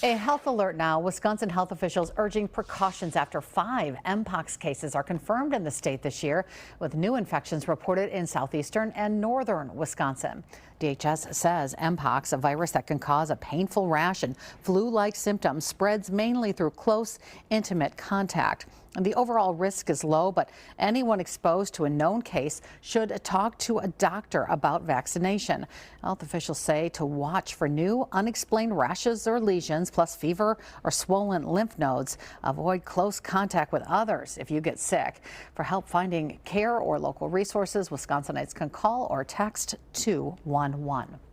A health alert now. Wisconsin health officials urging precautions after 5 Mpox cases are confirmed in the state this year, with new infections reported in southeastern and northern Wisconsin. DHS says Mpox, a virus that can cause a painful rash and flu-like symptoms, spreads mainly through close, intimate contact. And the overall risk is low, but anyone exposed to a known case should talk to a doctor about vaccination. Health officials say to watch for new unexplained rashes or lesions, plus fever or swollen lymph nodes. Avoid close contact with others if you get sick. For help finding care or local resources, Wisconsinites can call or text 211.